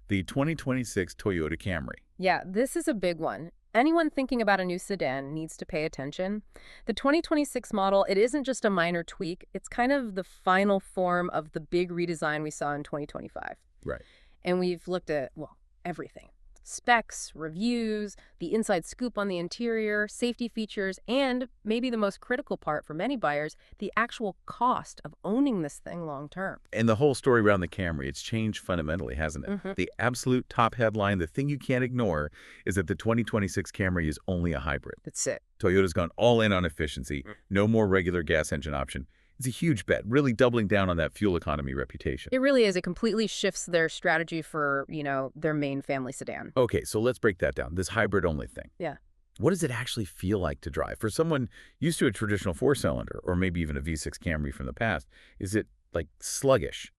the 2026 Toyota Camry. Yeah, this is a big one. Anyone thinking about a new sedan needs to pay attention. The 2026 model, it isn't just a minor tweak. It's kind of the final form of the big redesign we saw in 2025. Right. And we've looked at, well, everything. Specs, reviews, the inside scoop on the interior, safety features, and maybe the most critical part for many buyers, the actual cost of owning this thing long term. And the whole story around the Camry, it's changed fundamentally, hasn't it? The absolute top headline, the thing you can't ignore, is that the 2026 Camry is only a hybrid. That's it. Toyota's gone all in on efficiency, no more regular gas engine option. It's a huge bet, really doubling down on that fuel economy reputation. It really is. It completely shifts their strategy for, their main family sedan. Okay, so let's break that down, this hybrid-only thing. Yeah. What does it actually feel like to drive? For someone used to a traditional four-cylinder, or maybe even a V6 Camry from the past, is it, like, sluggish?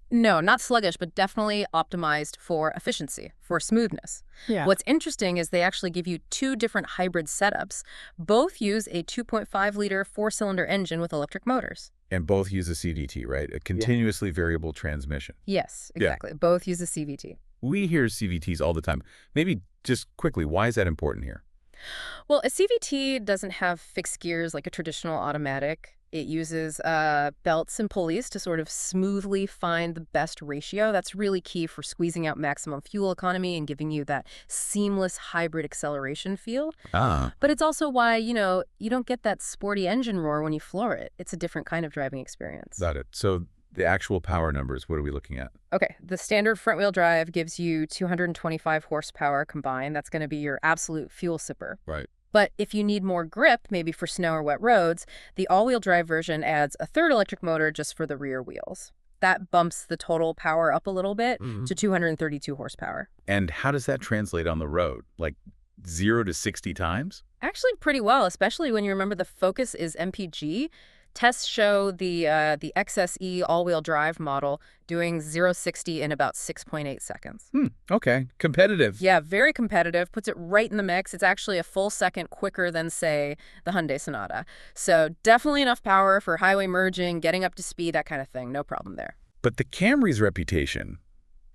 No, not sluggish, but definitely optimized for efficiency, for smoothness. Yeah. What's interesting is they actually give you two different hybrid setups. Both use a 2.5-liter four-cylinder engine with electric motors. And both use a CVT, right? A continuously variable transmission. Yes, exactly. Both use a CVT. We hear CVTs all the time. Maybe just quickly, why is that important here? Well, a CVT doesn't have fixed gears like a traditional automatic. It uses belts and pulleys to sort of smoothly find the best ratio. That's really key for squeezing out maximum fuel economy and giving you that seamless hybrid acceleration feel. But it's also why, you don't get that sporty engine roar when you floor it. It's a different kind of driving experience. Got it. So the actual power numbers, what are we looking at? Okay, the standard front-wheel drive gives you 225 horsepower combined. That's going to be your absolute fuel sipper. Right. But if you need more grip, maybe for snow or wet roads, the all-wheel drive version adds a third electric motor just for the rear wheels. That bumps the total power up a little bit to 232 horsepower. And how does that translate on the road? Like 0 to 60 times? Actually pretty well, especially when you remember the Focus is MPG. Tests show the XSE all-wheel drive model doing 0-60 in about 6.8 seconds. Okay. Competitive. Yeah, very competitive. Puts it right in the mix. It's actually a full second quicker than, say, the Hyundai Sonata. So definitely enough power for highway merging, getting up to speed, that kind of thing. No problem there. But the Camry's reputation,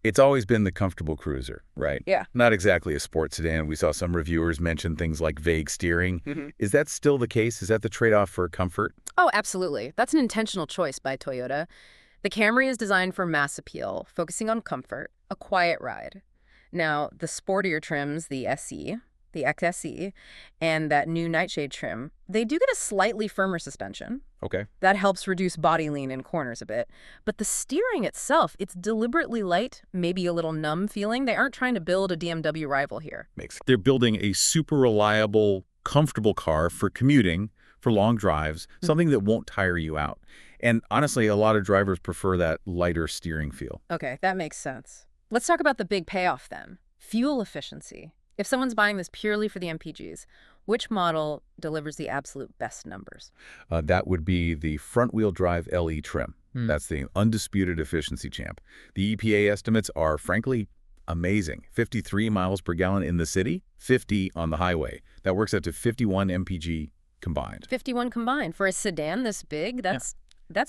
it's always been the comfortable cruiser, right? Yeah. Not exactly a sports sedan. We saw some reviewers mention things like vague steering. Is that still the case? Is that the trade-off for comfort? Oh, absolutely. That's an intentional choice by Toyota. The Camry is designed for mass appeal, focusing on comfort, a quiet ride. Now, the sportier trims, the SE, the XSE, and that new nightshade trim, they do get a slightly firmer suspension. Okay. That helps reduce body lean in corners a bit. But the steering itself, it's deliberately light, maybe a little numb feeling. They aren't trying to build a BMW rival here. They're building a super reliable, comfortable car for commuting, for long drives, something that won't tire you out. And honestly, a lot of drivers prefer that lighter steering feel. Okay, that makes sense. Let's talk about the big payoff then. Fuel efficiency. If someone's buying this purely for the MPGs, which model delivers the absolute best numbers? That would be the front-wheel drive LE trim. That's the undisputed efficiency champ. The EPA estimates are, frankly, amazing. 53 miles per gallon in the city, 50 on the highway. That works out to 51 mpg combined. 51 combined. For a sedan this big, that's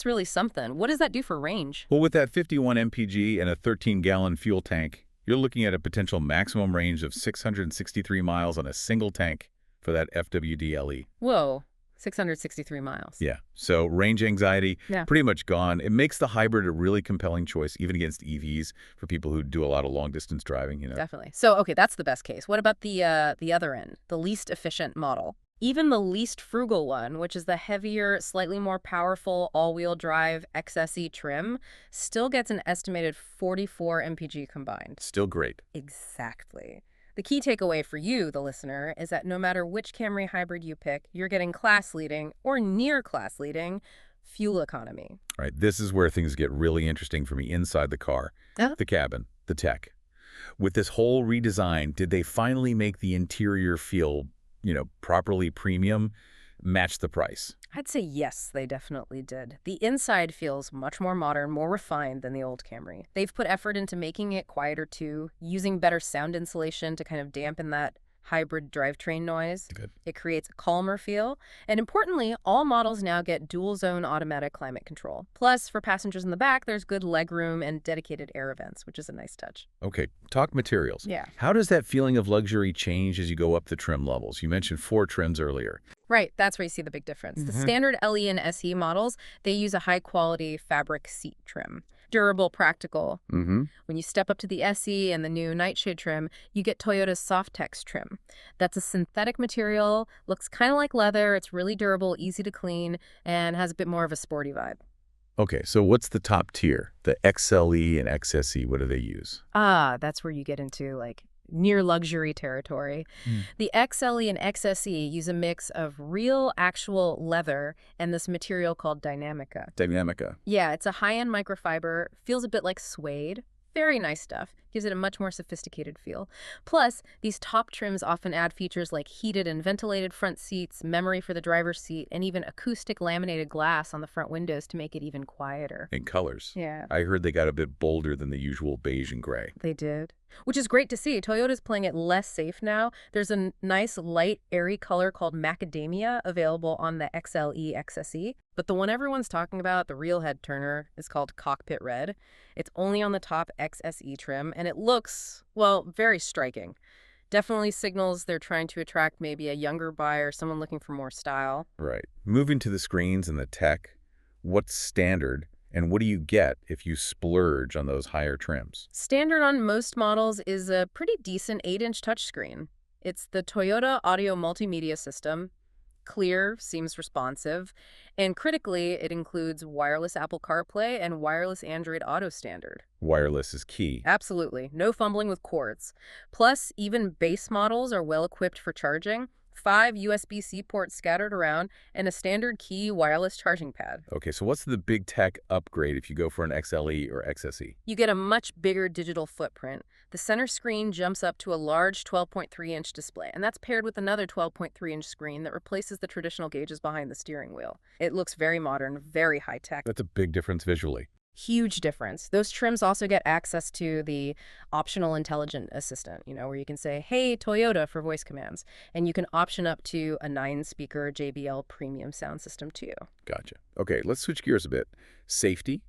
really something. What does that do for range? Well, with that 51 mpg and a 13-gallon fuel tank, you're looking at a potential maximum range of 663 miles on a single tank for that FWD LE. Whoa, 663 miles. Yeah, so range anxiety, pretty much gone. It makes the hybrid a really compelling choice, even against EVs, for people who do a lot of long-distance driving. Definitely. So, okay, that's the best case. What about the other end, the least efficient model? Even the least frugal one, which is the heavier, slightly more powerful all-wheel drive XSE trim, still gets an estimated 44 mpg combined. Still great. Exactly. The key takeaway for you, the listener, is that no matter which Camry hybrid you pick, you're getting class-leading or near class-leading fuel economy. All right, this is where things get really interesting for me inside the car, the cabin, the tech. With this whole redesign, did they finally make the interior feel properly premium, match the price? I'd say yes, they definitely did. The inside feels much more modern, more refined than the old Camry. They've put effort into making it quieter too, using better sound insulation to kind of dampen that hybrid drivetrain noise. Good. It creates a calmer feel. And importantly, all models now get dual-zone automatic climate control. Plus, for passengers in the back, there's good legroom and dedicated air vents, which is a nice touch. Okay, talk materials. Yeah. How does that feeling of luxury change as you go up the trim levels? You mentioned 4 trims earlier. Right, that's where you see the big difference. The standard LE and SE models, they use a high-quality fabric seat trim. Durable, practical. Mm-hmm. When you step up to the SE and the new Nightshade trim, you get Toyota's Softex trim. That's a synthetic material, looks kind of like leather, it's really durable, easy to clean, and has a bit more of a sporty vibe. Okay, so what's the top tier? The XLE and XSE, what do they use? Ah, that's where you get into, like, near luxury territory. The XLE and XSE use a mix of real, actual leather and this material called Dynamica. Dynamica. Yeah, it's a high-end microfiber, feels a bit like suede. Very nice stuff. Gives it a much more sophisticated feel. Plus, these top trims often add features like heated and ventilated front seats, memory for the driver's seat, and even acoustic laminated glass on the front windows to make it even quieter. In colors. Yeah. I heard they got a bit bolder than the usual beige and gray. They did. Which is great to see. Toyota's playing it less safe now. There's a nice, light, airy color called macadamia available on the XLE XSE. But the one everyone's talking about, the real head turner, is called Cockpit Red. It's only on the top XSE trim, and it looks, well, very striking. Definitely signals they're trying to attract maybe a younger buyer, someone looking for more style. Right. Moving to the screens and the tech, what's standard? And what do you get if you splurge on those higher trims? Standard on most models is a pretty decent 8-inch touchscreen. It's the Toyota Audio Multimedia System. Clear, seems responsive, and critically, it includes wireless Apple CarPlay and wireless Android Auto standard. Wireless is key. Absolutely. No fumbling with cords. Plus, even base models are well equipped for charging. 5 USB-C ports scattered around, and a standard key wireless charging pad. Okay, so what's the big tech upgrade if you go for an XLE or XSE? You get a much bigger digital footprint. The center screen jumps up to a large 12.3-inch display, and that's paired with another 12.3-inch screen that replaces the traditional gauges behind the steering wheel. It looks very modern, very high-tech. That's a big difference visually. Huge difference. Those trims also get access to the optional intelligent assistant, where you can say, hey, Toyota for voice commands. And you can option up to a 9-speaker JBL premium sound system too. Gotcha. Okay, let's switch gears a bit. Safety,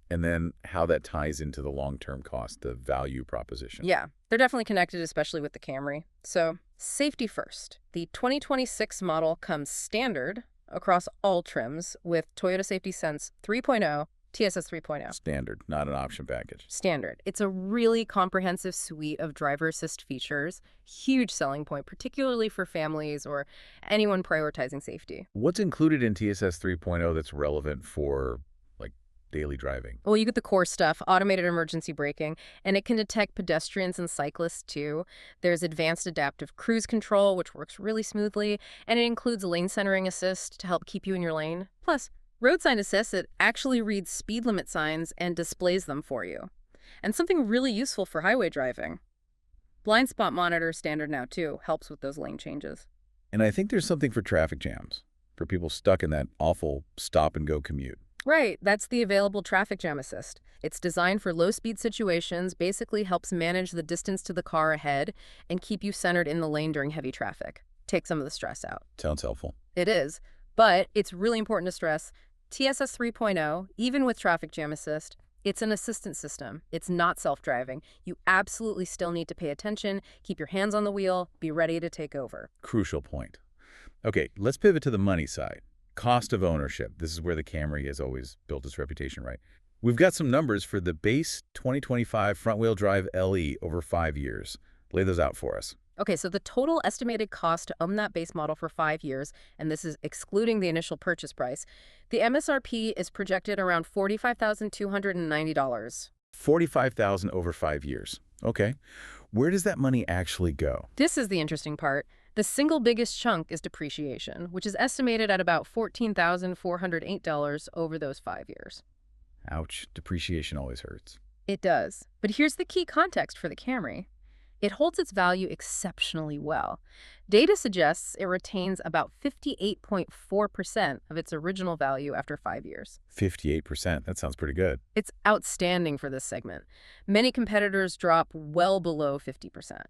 and then how that ties into the long-term cost, the value proposition. Yeah, they're definitely connected, especially with the Camry. So, safety first. The 2026 model comes standard across all trims with Toyota Safety Sense 3.0, TSS 3.0. Standard, not an option package. Standard. It's a really comprehensive suite of driver assist features. Huge selling point, particularly for families or anyone prioritizing safety. What's included in TSS 3.0 that's relevant for, like, daily driving? Well, you get the core stuff, automated emergency braking, and it can detect pedestrians and cyclists too. There's advanced adaptive cruise control, which works really smoothly, and it includes lane centering assist to help keep you in your lane. Plus, road sign assist, it actually reads speed limit signs and displays them for you. And something really useful for highway driving. Blind spot monitor standard now too, helps with those lane changes. And I think there's something for traffic jams, for people stuck in that awful stop-and-go commute. Right, that's the available traffic jam assist. It's designed for low-speed situations, basically helps manage the distance to the car ahead and keep you centered in the lane during heavy traffic. Take some of the stress out. Sounds helpful. It is, but it's really important to stress, TSS 3.0, even with traffic jam assist, it's an assistance system. It's not self-driving. You absolutely still need to pay attention, keep your hands on the wheel, be ready to take over. Crucial point. Okay, let's pivot to the money side. Cost of ownership. This is where the Camry has always built its reputation, right? We've got some numbers for the base 2025 front-wheel drive LE over 5 years. Lay those out for us. Okay, so the total estimated cost to own that base model for 5 years, and this is excluding the initial purchase price, the MSRP is projected around $45,290. $45,000 over 5 years. Okay. Where does that money actually go? This is the interesting part. The single biggest chunk is depreciation, which is estimated at about $14,408 over those 5 years. Ouch. Depreciation always hurts. It does. But here's the key context for the Camry. It holds its value exceptionally well. Data suggests it retains about 58.4% of its original value after 5 years. 58%. That sounds pretty good. It's outstanding for this segment. Many competitors drop well below 50%.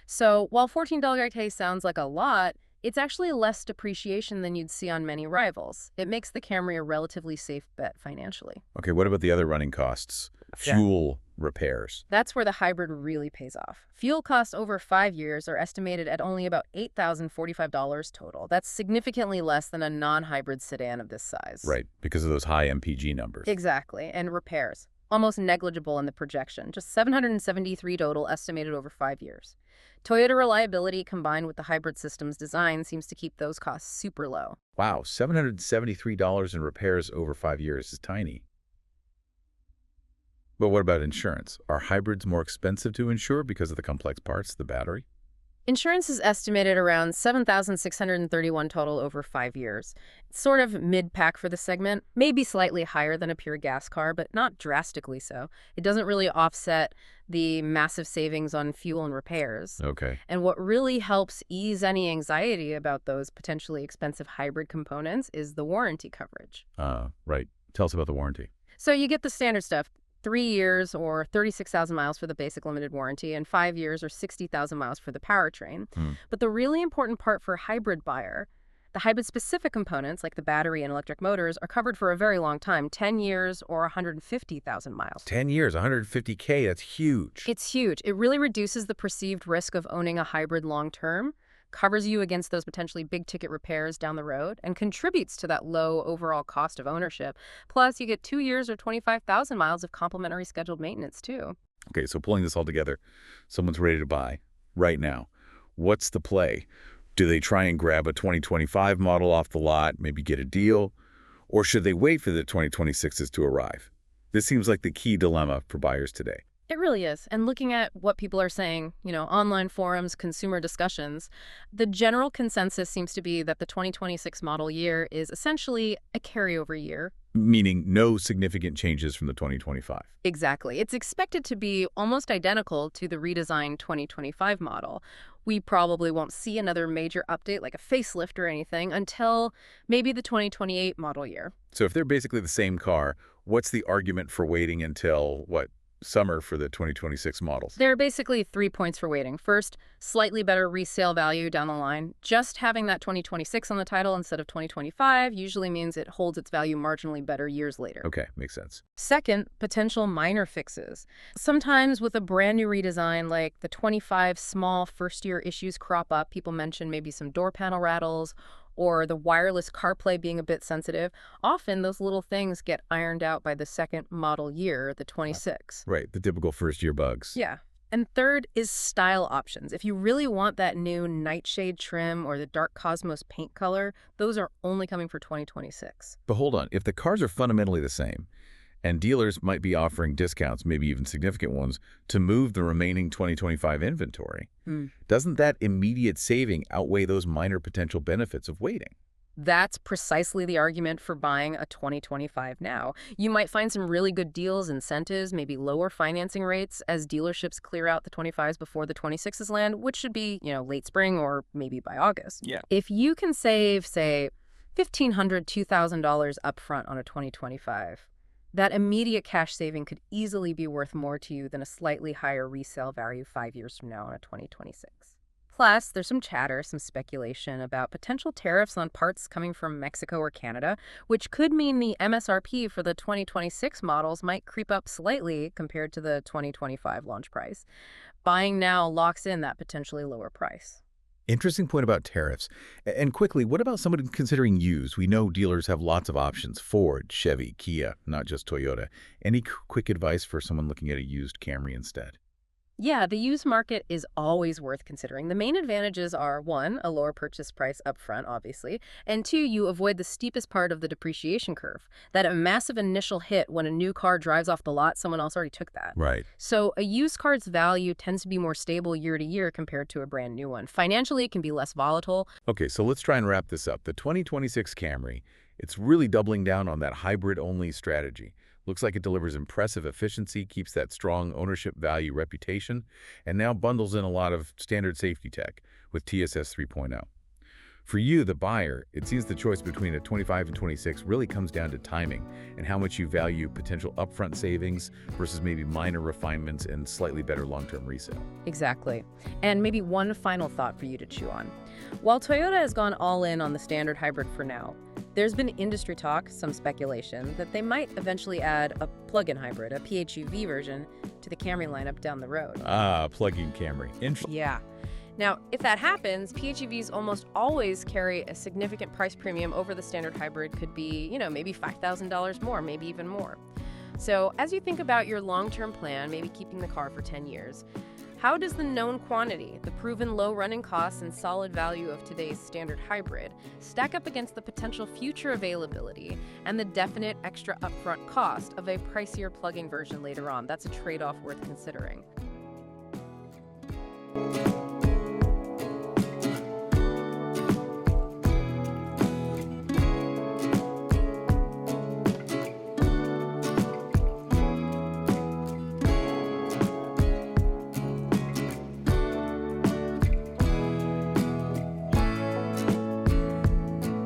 So while $14K sounds like a lot, it's actually less depreciation than you'd see on many rivals. It makes the Camry a relatively safe bet financially. Okay, what about the other running costs? Fuel, repairs. That's where the hybrid really pays off. Fuel costs over 5 years are estimated at only about $8,045 total. That's significantly less than a non-hybrid sedan of this size. Right, because of those high MPG numbers. Exactly, and repairs. Almost negligible in the projection, just $773 total estimated over 5 years. Toyota reliability combined with the hybrid system's design seems to keep those costs super low. Wow, $773 in repairs over 5 years is tiny. But what about insurance? Are hybrids more expensive to insure because of the complex parts, the battery? Insurance is estimated around $7,631 total over 5 years. It's sort of mid-pack for the segment, maybe slightly higher than a pure gas car, but not drastically so. It doesn't really offset the massive savings on fuel and repairs. Okay. And what really helps ease any anxiety about those potentially expensive hybrid components is the warranty coverage. Right. Tell us about the warranty. So you get the standard stuff. 3 years or 36,000 miles for the basic limited warranty, and 5 years or 60,000 miles for the powertrain. But the really important part for a hybrid buyer, the hybrid-specific components, like the battery and electric motors, are covered for a very long time, 10 years or 150,000 miles. 10 years, 150K, that's huge. It's huge. It really reduces the perceived risk of owning a hybrid long-term, covers you against those potentially big-ticket repairs down the road, and contributes to that low overall cost of ownership. Plus, you get 2 years or 25,000 miles of complimentary scheduled maintenance, too. Okay, so pulling this all together, someone's ready to buy right now. What's the play? Do they try and grab a 2025 model off the lot, maybe get a deal? Or should they wait for the 2026s to arrive? This seems like the key dilemma for buyers today. It really is. And looking at what people are saying, online forums, consumer discussions, the general consensus seems to be that the 2026 model year is essentially a carryover year. Meaning no significant changes from the 2025. Exactly. It's expected to be almost identical to the redesigned 2025 model. We probably won't see another major update like a facelift or anything until maybe the 2028 model year. So if they're basically the same car, what's the argument for waiting until, summer for the 2026 models? There are basically 3 points for waiting. First, slightly better resale value down the line. Just having that 2026 on the title instead of 2025 usually means it holds its value marginally better years later. Okay, makes sense. Second, potential minor fixes. Sometimes with a brand new redesign like the 25 small first-year issues crop up. People mention maybe some door panel rattles or the wireless CarPlay being a bit sensitive. Often those little things get ironed out by the second model year, the 26. Right, the typical first-year bugs. Yeah. And third is style options. If you really want that new nightshade trim or the dark Cosmos paint color, those are only coming for 2026. But hold on, if the cars are fundamentally the same, and dealers might be offering discounts, maybe even significant ones, to move the remaining 2025 inventory, doesn't that immediate saving outweigh those minor potential benefits of waiting? That's precisely the argument for buying a 2025 now. You might find some really good deals, incentives, maybe lower financing rates as dealerships clear out the 25s before the 26s land, which should be, late spring or maybe by August. Yeah. If you can save, say, $1,500, $2,000 upfront on a 2025, that immediate cash saving could easily be worth more to you than a slightly higher resale value 5 years from now on a 2026. Plus, there's some chatter, some speculation about potential tariffs on parts coming from Mexico or Canada, which could mean the MSRP for the 2026 models might creep up slightly compared to the 2025 launch price. Buying now locks in that potentially lower price. Interesting point about tariffs. And quickly, what about someone considering used? We know dealers have lots of options. Ford, Chevy, Kia, not just Toyota. Any quick advice for someone looking at a used Camry instead? Yeah, the used market is always worth considering. The main advantages are, 1, a lower purchase price upfront, obviously, and 2, you avoid the steepest part of the depreciation curve. That massive initial hit when a new car drives off the lot, someone else already took that. Right. So a used car's value tends to be more stable year to year compared to a brand new one. Financially, it can be less volatile. Okay, so let's try and wrap this up. The 2026 Camry, it's really doubling down on that hybrid-only strategy. Looks like it delivers impressive efficiency, keeps that strong ownership value reputation, and now bundles in a lot of standard safety tech with TSS 3.0. For you, the buyer, it seems the choice between a 25 and 26 really comes down to timing and how much you value potential upfront savings versus maybe minor refinements and slightly better long-term resale. Exactly. And maybe one final thought for you to chew on. While Toyota has gone all in on the standard hybrid for now, there's been industry talk, some speculation, that they might eventually add a plug-in hybrid, a PHEV version, to the Camry lineup down the road. Ah, plug-in Camry. Yeah. Now, if that happens, PHEVs almost always carry a significant price premium over the standard hybrid. Could be, maybe $5,000 more, maybe even more. So as you think about your long-term plan, maybe keeping the car for 10 years, how does the known quantity, the proven low running costs and solid value of today's standard hybrid, stack up against the potential future availability and the definite extra upfront cost of a pricier plug-in version later on? That's a trade-off worth considering.